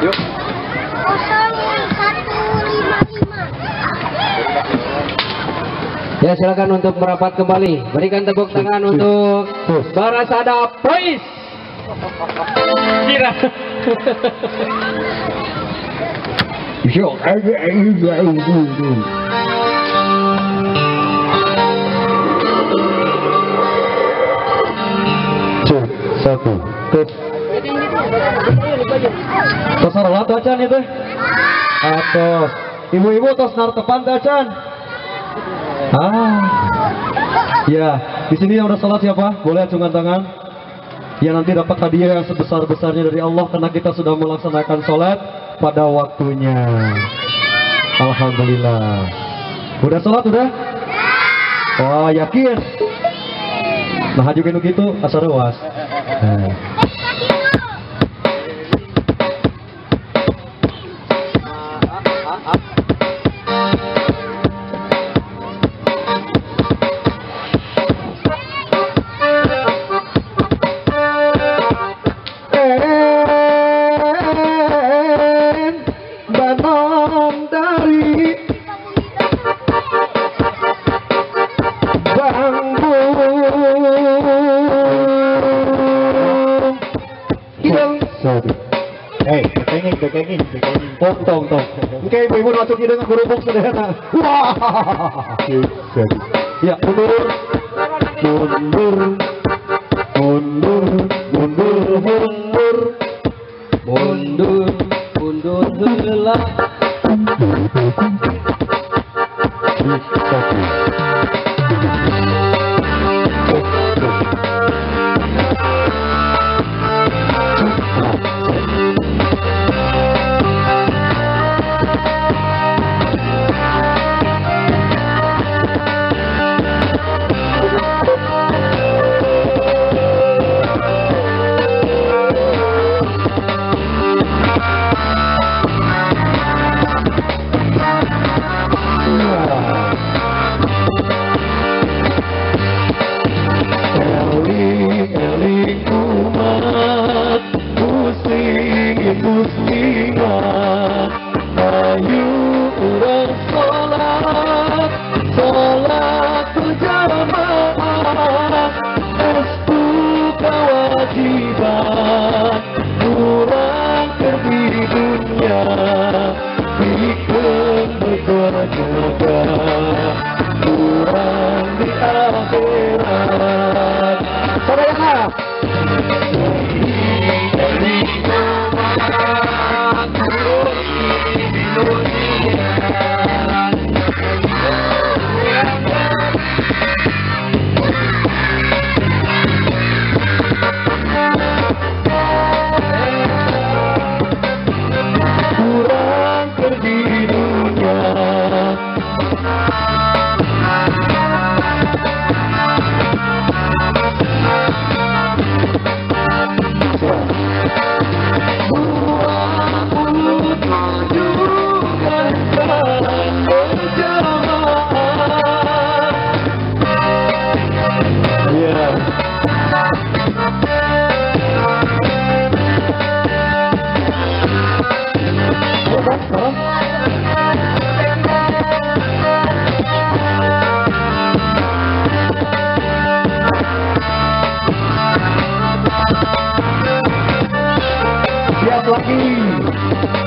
Yuk. 0155. Ya, silakan untuk merapat kembali. Berikan tepuk tangan untuk Barasada Boys. Kira. Satu. Terserah tuh Acan itu. Atos. Ibu-ibu tos nartepan tuh Acan. Ya, di sini yang udah sholat siapa? Boleh acungkan tangan. Ya, nanti dapat hadiah yang sebesar-besarnya dari Allah karena kita sudah melaksanakan sholat pada waktunya. Alhamdulillah. Udah sholat udah? Wah, yakin? Nah, juga gitu asal ruas. Banom dari bambu Bekengin. tong. Oke, ibu-ibu masuk hidung ke kerupuk sederhana. Wah. Ya, mundur. Mundur heula. Muslimat, ayo urang sholat berjamaah, restu kewajiban, urang di dunia, bikin berjaga, urang di akhirat. Saudara. Siap lagi.